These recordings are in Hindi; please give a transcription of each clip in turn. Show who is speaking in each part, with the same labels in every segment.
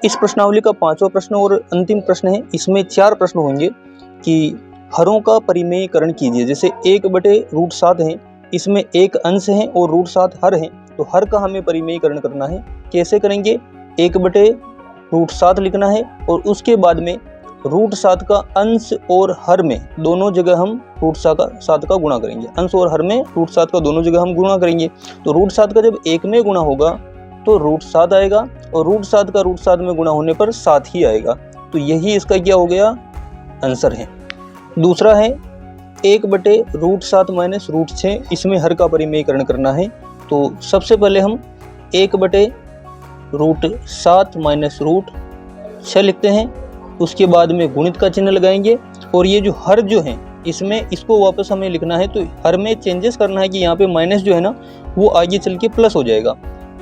Speaker 1: इस प्रश्नावली का 5वां प्रश्न और अंतिम प्रश्न है। इसमें 4 प्रश्न होंगे कि हरों का परिमेयीकरण कीजिए। जैसे 1/√7 है, इसमें एक अंश है और √7 हर है, तो हर का हमें परिमेयीकरण करना है। कैसे करेंगे? 1/√7 लिखना है और उसके बाद में √7 का अंश और हर में दोनों जगह हम √7 का गुणा करेंगे। अंश और हर में √7 का दोनों जगह हम गुणा करेंगे। तो √7 का जब एक में गुणा होगा तो √7 आएगा और √7 का √7 में गुणा होने पर 7 ही आएगा। तो यही इसका क्या हो गया? आंसर है। दूसरा है 1/√7 माइनस √6, इसमें हर का परिमेयीकरण करना है। तो सबसे पहले हम 1/√7 माइनस √6 लिखते हैं, उसके बाद में गुणित का चिन्ह लगाएंगे और ये जो हर जो है इसमें इसको वापस हमें लिखना है। तो हर में चेंजेस करना है कि यहाँ पे माइनस जो है ना वो आगे चल के प्लस हो जाएगा।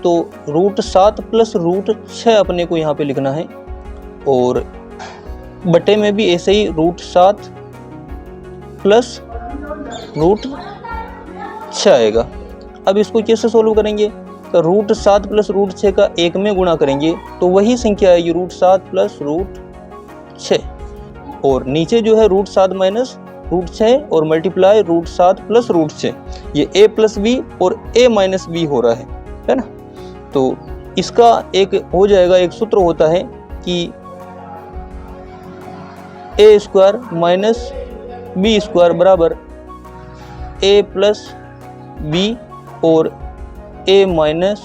Speaker 1: तो √7 प्लस √6 अपने को यहाँ पे लिखना है और बटे में भी ऐसे ही √7 प्लस √6 आएगा। अब इसको कैसे सोल्व करेंगे? तो √7 प्लस √6 का एक में गुणा करेंगे तो वही संख्या आएगी √7 प्लस √6 और नीचे जो है √7 माइनस √6 और मल्टीप्लाई √7 प्लस √6। ये a प्लस बी और a माइनस बी हो रहा है ना। तो इसका एक हो जाएगा, एक सूत्र होता है कि a² माइनस b² बराबर a प्लस बी और a माइनस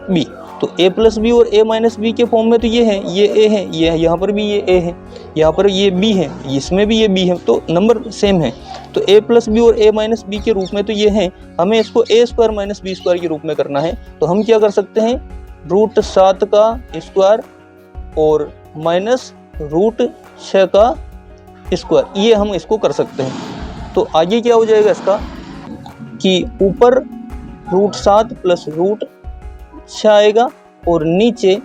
Speaker 1: बी। तो a प्लस बी और a माइनस बी के फॉर्म में तो ये है, ये a है, ये यहाँ पर भी ये a है, यहाँ पर ये b है, इसमें भी ये b है, तो नंबर सेम है। तो a प्लस बी और a माइनस बी के रूप में तो ये है, हमें इसको a² माइनस b² के रूप में करना है। तो हम क्या कर सकते हैं? √7 का स्क्वायर और माइनस √6 का स्क्वायर, ये हम इसको कर सकते हैं। तो आगे क्या हो जाएगा इसका कि ऊपर √7 प्लस √6 आएगा और नीचे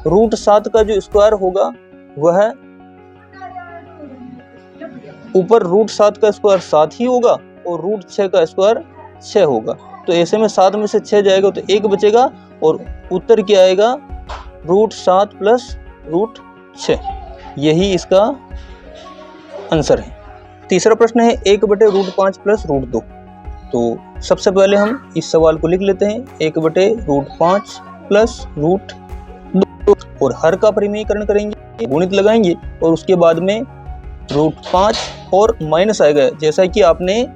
Speaker 1: √7 का जो स्क्वायर होगा वह ऊपर √7 का स्क्वायर 7 ही होगा और √6 का स्क्वायर 6 होगा। तो ऐसे में 7 में से 6 जाएगा तो 1 बचेगा और उत्तर क्या आएगा? √7 प्लस √6। यही इसका आंसर है। तीसरा प्रश्न है 1/√5 प्लस √2। तो सबसे पहले हम इस सवाल को लिख लेते हैं 1/√5 प्लस √2 और हर का परिमेयीकरण करेंगे, गुणित लगाएंगे और उसके बाद में √5 और माइनस आएगा। जैसा कि आपने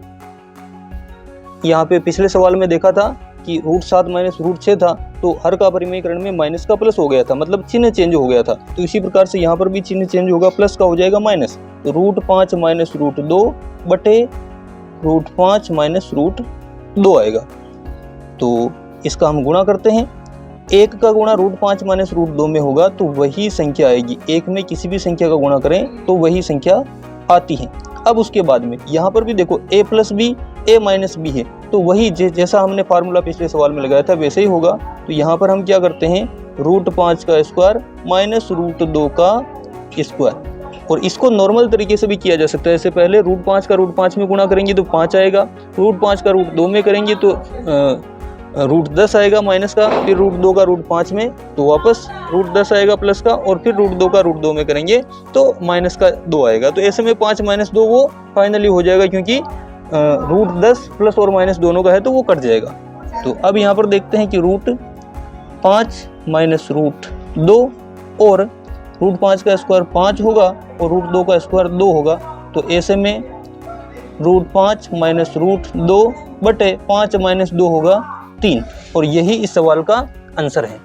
Speaker 1: यहाँ पे पिछले सवाल में देखा था कि √7 माइनस √6 था तो हर का परिमेयीकरण में माइनस का प्लस हो गया था, मतलब चिन्ह चेंज हो गया था। तो इसी प्रकार से यहाँ पर भी चिन्ह चेंज होगा, प्लस का हो जाएगा माइनस। तो √5 माइनस √2 बटे √5 माइनस √2 आएगा। तो इसका हम गुणा करते हैं। 1 का गुणा √5 माइनस √2 में होगा तो वही संख्या आएगी। 1 में किसी भी संख्या का गुणा करें तो वही संख्या आती है। अब उसके बाद में यहाँ पर भी देखो a plus B a minus B है, तो वही जैसा हमने फार्मूला पिछले सवाल में लगाया था वैसे ही होगा। तो यहाँ पर हम क्या करते हैं? √5 का स्क्वायर माइनस √2 का स्क्वायर। और इसको नॉर्मल तरीके से भी किया जा सकता है। इससे पहले √5 का √5 में गुणा करेंगे तो 5 आएगा, √5 का √2 में करेंगे तो √10 आएगा माइनस का, फिर √2 का √5 में तो वापस √10 आएगा प्लस का, और फिर √2 का √2 में करेंगे तो माइनस का 2 आएगा। तो ऐसे में 5 माइनस 2 वो फाइनली हो जाएगा, क्योंकि √10 प्लस और माइनस दोनों का है तो वो कट जाएगा। तो अब यहाँ पर देखते हैं कि √5 माइनस √2 और √5 का स्क्वायर 5 होगा और √2 का स्क्वायर 2 होगा। तो ऐसे में √5 माइनस √2 बटे 5 माइनस 2 होगा 3, और यही इस सवाल का आंसर है।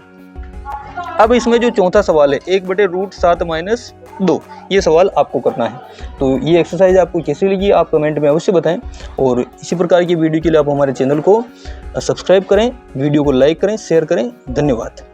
Speaker 1: अब इसमें जो चौथा सवाल है 1/√7 माइनस 2, ये सवाल आपको करना है। तो ये एक्सरसाइज आपको कैसी लगी आप कमेंट में अवश्य बताएं, और इसी प्रकार की वीडियो के लिए आप हमारे चैनल को सब्सक्राइब करें, वीडियो को लाइक करें, शेयर करें। धन्यवाद।